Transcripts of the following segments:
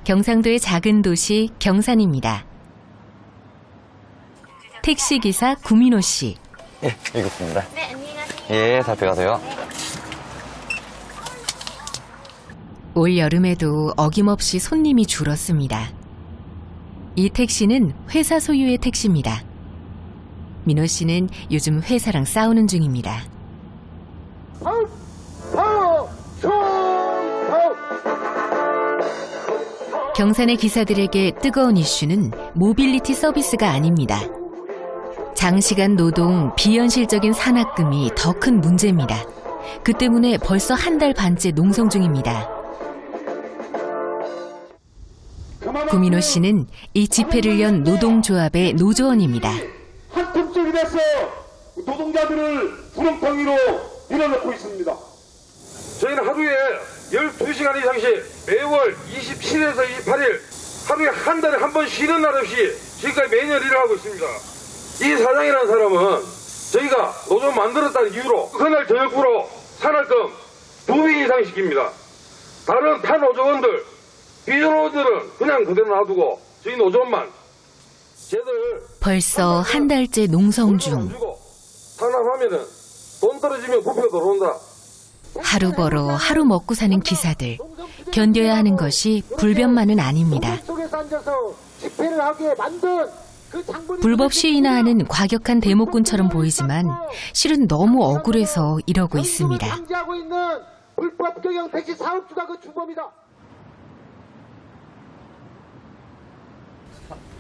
경상도의 작은 도시 경산입니다. 택시기사 구민호 씨. 예, 읽었습니다. 네, 안녕히 가세요. 예, 잘 들어가세요. 올 여름에도 어김없이 손님이 줄었습니다. 이 택시는 회사 소유의 택시입니다. 민호 씨는 요즘 회사랑 싸우는 중입니다. 경산의 기사들에게 뜨거운 이슈는 모빌리티 서비스가 아닙니다. 장시간 노동, 비현실적인 산학금이 더 큰 문제입니다. 그 때문에 벌써 한 달 반째 농성 중입니다. 구민호 씨는 이 집회를 연 노동조합의 노조원입니다. 한통속이 돼서 노동자들을 구렁텅이로 밀어넣고 있습니다. 저희는 하루에 12시간 이상씩 매월 27일에서 28일 하루에 한 달에 한 번 쉬는 날 없이 지금까지 매년 일을 하고 있습니다. 이 사장이라는 사람은 저희가 노조 만들었다는 이유로 그날 저녁으로 산학금 2배 이상 시킵니다. 다른 타 노조원들, 비노조들은 그냥 그대로 놔두고 저희 노조원만 쟤들 벌써 한 달째 농성 중. 산업하면은 돈 떨어지면 부패가 들어온다. 하루 벌어 하루 먹고 사는 기사들. 견뎌야 하는 것이 불변만은 아닙니다. 불법 시위나 하는 과격한 대목군처럼 보이지만 실은 너무 억울해서 이러고 있습니다. 방지하고 있는 불법 경영 택시 사업주가 그 주범이다.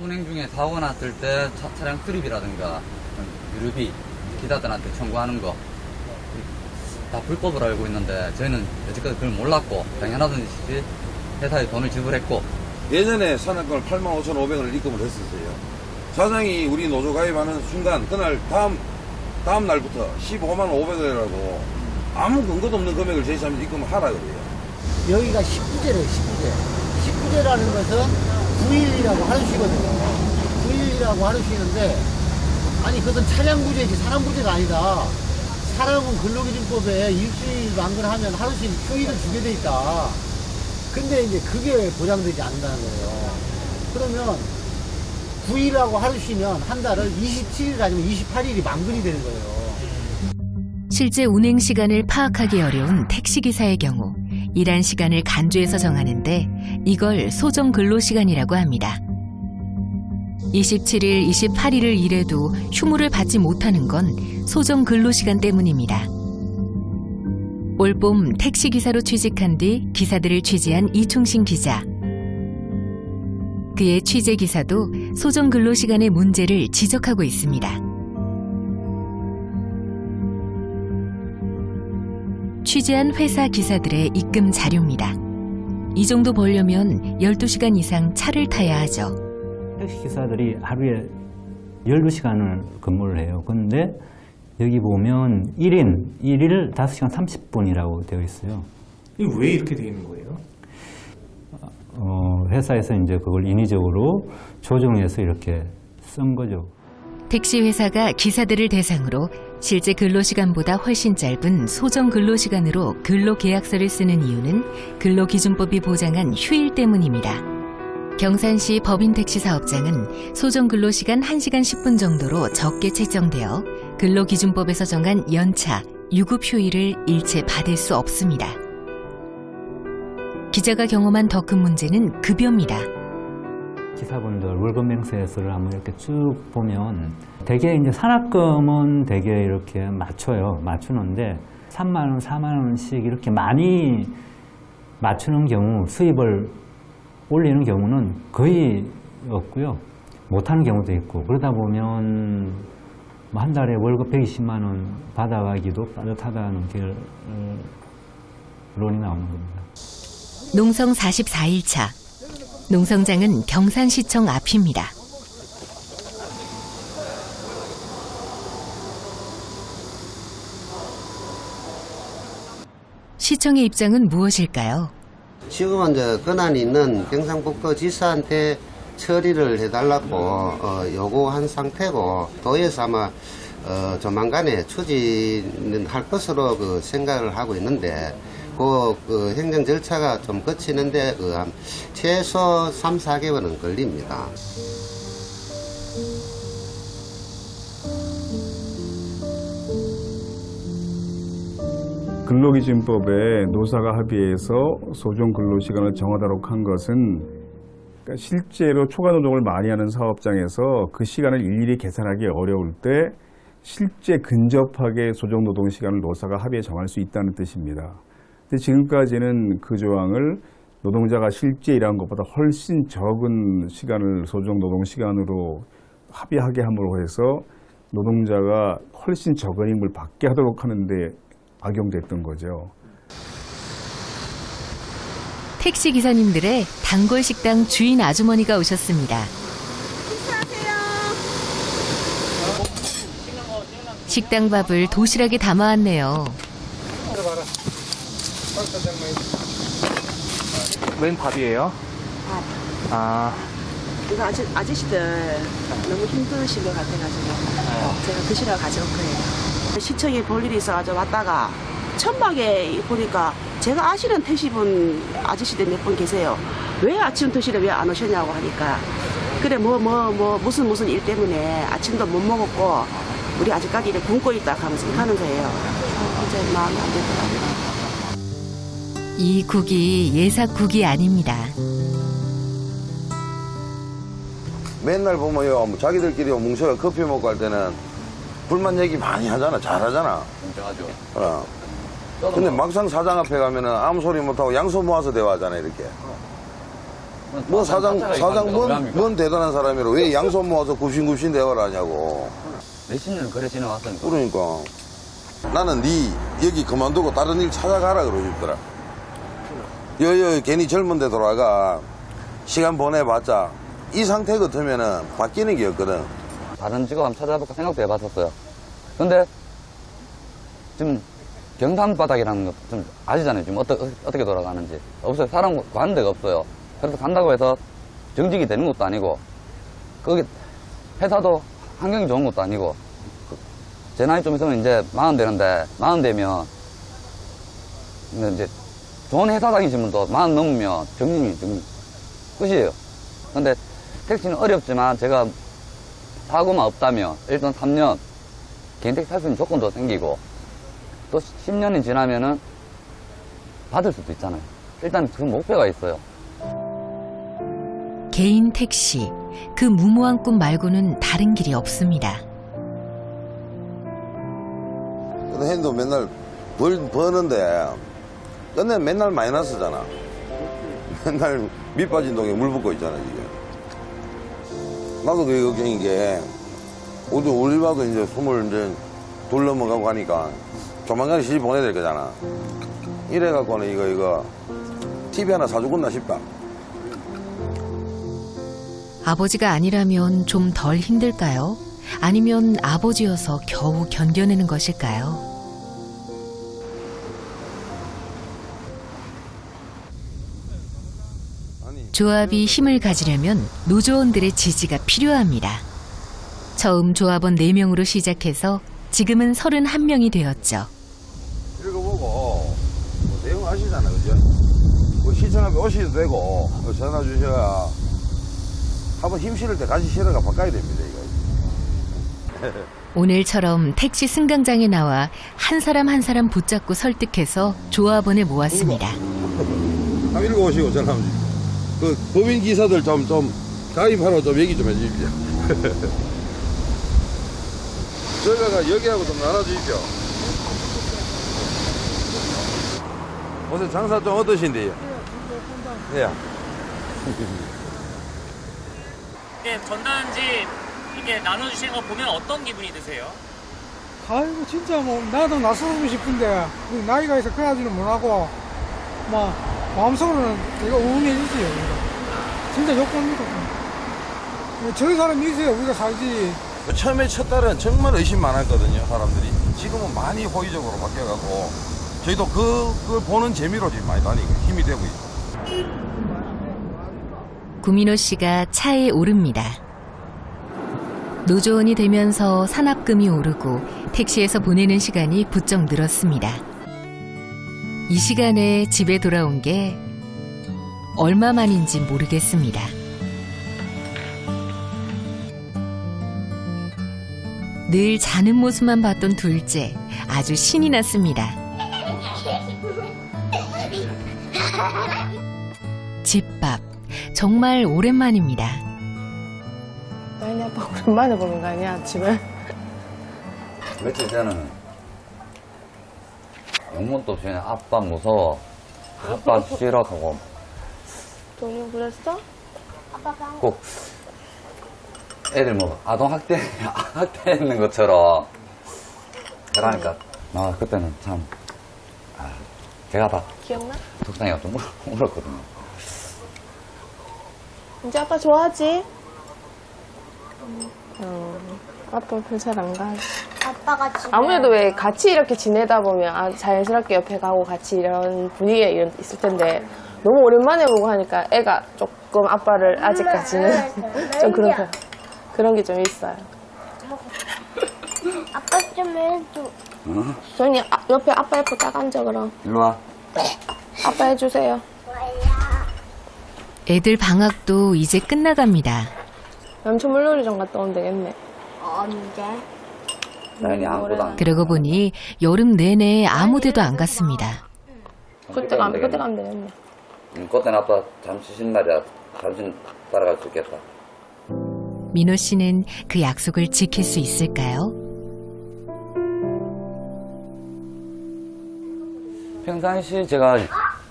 운행 중에 사고가 났을 때 차량 수리비라든가 유류비 기사들한테 청구하는 거 다 불법으로 알고 있는데 저희는 여지까지 그걸 몰랐고 당연하듯이 회사에 돈을 지불했고 예전에 산학금을 85,500원을 입금을 했었어요. 사장이 우리 노조 가입하는 순간 그날 다음 날부터 155,500원이라고 아무 근거도 없는 금액을 제시하면서 입금을 하라 그래요. 여기가 19제래요, 19제. 19제라는 것은 9.1이라고 하루 쉬거든요. 9.1이라고 하루 쉬는데, 아니, 그것은 차량 부재지, 사람 부재가 아니다. 사람은 근로기준법에 일주일 만근하면 하루씩 휴일을 주게 돼 있다. 근데 이제 그게 보장되지 않는다는 거예요. 그러면 9일하고 하루 쉬면 한 달을 27일 아니면 28일이 만근이 되는 거예요. 실제 운행 시간을 파악하기 어려운 택시기사의 경우 일한 시간을 간주해서 정하는데 이걸 소정 근로시간이라고 합니다. 27일, 28일을 일해도 휴무를 받지 못하는 건 소정 근로시간 때문입니다. 올봄 택시기사로 취직한 뒤 기사들을 취재한 이충신 기자. 그의 취재 기사도 소정 근로시간의 문제를 지적하고 있습니다. 취재한 회사 기사들의 입금 자료입니다. 이 정도 벌려면 12시간 이상 차를 타야 하죠. 택시기사들이 하루에 12시간을 근무를 해요. 그런데 여기 보면 1일 5시간 30분이라고 되어 있어요. 이게 왜 이렇게 되어 있는 거예요? 회사에서 이제 그걸 인위적으로 조정해서 이렇게 쓴 거죠. 택시 회사가 기사들을 대상으로 실제 근로시간보다 훨씬 짧은 소정 근로시간으로 근로계약서를 쓰는 이유는 근로기준법이 보장한 휴일 때문입니다. 경산시 법인택시 사업장은 소정 근로시간 1시간 10분 정도로 적게 책정되어 근로기준법에서 정한 연차, 유급휴일을 일체 받을 수 없습니다. 기자가 경험한 더 큰 문제는 급여입니다. 기사분들 월급 맹세서를 한번 이렇게 쭉 보면 대개 이제 산학금은 대개 이렇게 맞추는데 3만 원, 4만 원씩 이렇게 많이 맞추는 경우 수입을 올리는 경우는 거의 없고요. 못하는 경우도 있고 그러다 보면 한 달에 월급 120만 원 받아가기도 빠듯하다는 결론이 나오는 겁니다. 농성 44일차. 농성장은 경산시청 앞입니다. 시청의 입장은 무엇일까요? 지금은 이제 권한이 있는 경상북도지사한테 처리를 해달라고 요구한 상태고 도에서 아마 조만간에 추진할 것으로 생각을 하고 있는데 그 행정 절차가 좀 거치는데 한 최소 3, 4개월은 걸립니다. 근로기준법에 노사가 합의해서 소정 근로시간을 정하도록 한 것은 그러니까 실제로 초과노동을 많이 하는 사업장에서 그 시간을 일일이 계산하기 어려울 때 실제 근접하게 소정노동시간을 노사가 합의에 정할 수 있다는 뜻입니다. 근데 지금까지는 그 조항을 노동자가 실제 일한 것보다 훨씬 적은 시간을 소정노동시간으로 합의하게 함으로 해서 노동자가 훨씬 적은 임금을 받게 하도록 하는데 악용됐던 거죠. 택시 기사님들의 단골 식당 주인 아주머니가 오셨습니다. 식당 밥을 도시락에 담아왔네요. 웬 밥이에요? 아, 이거 아저씨들 너무 힘드신 것 같아가지고 제가 드시라고 가져올 거예요. 시청에 볼 일이 있어가지고 왔다가 천막에 보니까 제가 아시는 택시분 아저씨들 몇 분 계세요. 왜 아침 드시러 왜 안 오셨냐고 하니까 그래 무슨 일 때문에 아침도 못 먹었고 우리 아직까지 이렇게 굶고 있다 하면서 하는 거예요. 이제 마음이 안 되더라고요. 이 국이 예사국이 아닙니다. 맨날 보면요, 뭐 자기들끼리 뭉쳐가 커피 먹고 할 때는 불만 얘기 많이 하잖아. 잘하잖아. 인정하죠. 근데 막상 사장 앞에 가면은 아무 소리 못하고 양손 모아서 대화하잖아, 이렇게. 뭐 사장 뭔 대단한 사람이라 왜 양손 모아서 굽신굽신 대화를 하냐고. 몇십 년 그래 지내왔으니까. 그러니까. 나는 여기 그만두고 다른 일 찾아가라 그러고 싶더라. 괜히 젊은 데 돌아가. 시간 보내봤자. 이 상태 같으면은 바뀌는 게 없거든. 다른 직업 한번 찾아볼까 생각도 해봤었어요. 근데 지금 경산 바닥이라는 거 좀 아시잖아요. 지금 어떻게 돌아가는지. 없어요. 사람 가는 데가 없어요. 그래서 간다고 해서 정직이 되는 것도 아니고, 거기 회사도 환경이 좋은 것도 아니고, 제 나이 좀 있으면 이제 40 되는데, 40 되면, 이제 좋은 회사 다니시면 또 40 넘으면 정직이 끝이에요. 근데 택시는 어렵지만 제가 사고만 없다면 일단 3년 개인 택시 탈 수 있는 조건도 생기고 또 10년이 지나면은 받을 수도 있잖아요. 일단 그 목표가 있어요. 개인 택시, 그 무모한 꿈 말고는 다른 길이 없습니다. 근데 핸도 맨날 버는데 끝내 맨날 마이너스잖아. 맨날 밑 빠진 동에 물 붓고 있잖아, 지금. 나도 그게 걱정인 게, 우리 봐도 이제 22 넘어가고 하니까 조만간에 시집 보내야 될 거잖아. 이래갖고는 이거 TV 하나 사주겠나 싶다. 아버지가 아니라면 좀 덜 힘들까요? 아니면 아버지여서 겨우 견뎌내는 것일까요? 조합이 힘을 가지려면 노조원들의 지지가 필요합니다. 처음 조합원 4명으로 시작해서 지금은 31명이 되었죠. 읽어보고 뭐 내용 아시잖아, 그죠? 뭐 시청 앞에 오셔도 되고 전화 주셔야 한번 힘 실을 때 같이 실어가 바꿔야 됩니다, 이거. 오늘처럼 택시 승강장에 나와 한 사람 한 사람 붙잡고 설득해서 조합원을 모았습니다. 한번 읽어보시고 전화 한번 주십시오. 그 법인 기사들 좀 가입하러 좀 얘기 좀 해주십시오. 저희가 여기하고 좀 나눠주십시오. 오늘 장사 좀 어떠신데요? 예. 이게 전단지 이게 나눠주시는 거 보면 어떤 기분이 드세요? 아이고 진짜 뭐 나도 나서고 싶은데 나이가 있어 그러지는 못하고 막 마음속으로는 내가 우울해지지요. 진짜 욕합니다. 저기 사람이 있어야 우리가 살지. 처음에 첫 달은 정말 의심 많았거든요, 사람들이. 지금은 많이 호의적으로 바뀌어가고 저희도 그걸 보는 재미로 지금 많이 다니고 힘이 되고 있어요. 구민호 씨가 차에 오릅니다. 노조원이 되면서 산업금이 오르고 택시에서 보내는 시간이 부쩍 늘었습니다. 이 시간에 집에 돌아온 게 얼마만인지 모르겠습니다. 늘 자는 모습만 봤던 둘째, 아주 신이 났습니다. 집밥, 정말 오랜만입니다. 나연이 아빠 오랜만에 보는 거 아니야, 아침을? 며칠 전에는 영문도 없이 그냥 아빠 무서워, 아빠 싫어 하고 너는 그랬어? 꼭 애들 뭐 학대했는 것처럼 그러니까 그때는 참 제가 다 기억나? 속상해가 좀 울었거든요. 이제 아빠 좋아하지? 아빠 별 잘 안 가. 아빠가 집에 아무래도 왜 같이 이렇게 지내다 보면 자연스럽게 옆에 가고 같이 이런 분위기에 있을 텐데 너무 오랜만에 보고 하니까 애가 조금 아빠를 아직까지는 좀 그런 게 좀 있어요. 아빠 좀 해줘. 소연이 옆에 아빠 옆에 딱 앉아 그럼. 일로 와. 아빠 해주세요. 애들 방학도 이제 끝나갑니다. 남촌 물놀이장 갔다 오면 되겠네. 언제? 나연이 아무것도 안 그러고 보니 여름 내내 아무 데도 안 갔습니다. 그때 가면 되겠네. 그때는 아빠 잠시 쉰 날이야. 잠시 따라갈 수 있겠다. 민호 씨는 그 약속을 지킬 수 있을까요? 평상시 제가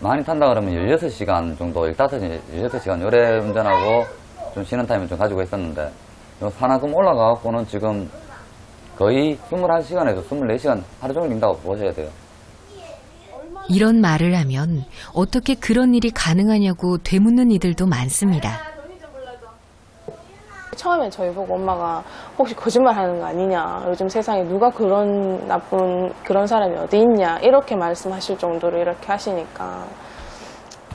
많이 탄다 그러면 16시간 정도, 16시간 요래 운전하고 좀 쉬는 타임을 좀 가지고 있었는데 산악금 올라가갖고는 지금 거의 21시간에서 24시간 하루 종일 뛴다고 보셔야 돼요. 이런 말을 하면 어떻게 그런 일이 가능하냐고 되묻는 이들도 많습니다. 처음에 저희 보고 엄마가 혹시 거짓말 하는 거 아니냐, 요즘 세상에 누가 그런 나쁜 그런 사람이 어디 있냐 이렇게 말씀하실 정도로 이렇게 하시니까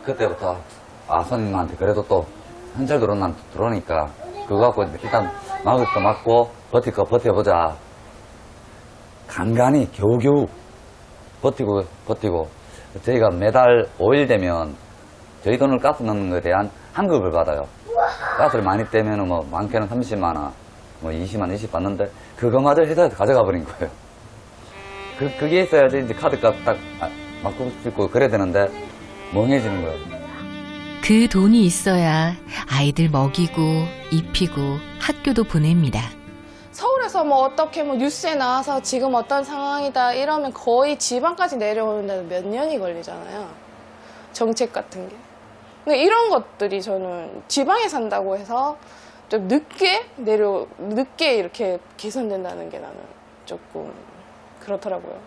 그때부터 선생님한테 그래도 또 현찰 들어오니까 그거 갖고 일단 막을 거 막고 버틸 거 버텨보자. 간간히 겨우겨우 버티고 저희가 매달 5일 되면 저희 돈을 가스 넣는 것에 대한 환급을 받아요. 가스를 많이 떼면 뭐 많게는 30만 원, 뭐 20만 원, 20 받는데 그거마저 회사에서 가져가 버린 거예요. 그게 있어야지 이제 카드값 딱 맞고 싶고 그래야 되는데 멍해지는 거예요. 그 돈이 있어야 아이들 먹이고 입히고 학교도 보냅니다. 서울에서 뭐 어떻게 뭐 뉴스에 나와서 지금 어떤 상황이다 이러면 거의 지방까지 내려오는데 몇 년이 걸리잖아요. 정책 같은 게. 근데 이런 것들이 저는 지방에 산다고 해서 좀 늦게 이렇게 개선된다는 게 나는 조금 그렇더라고요.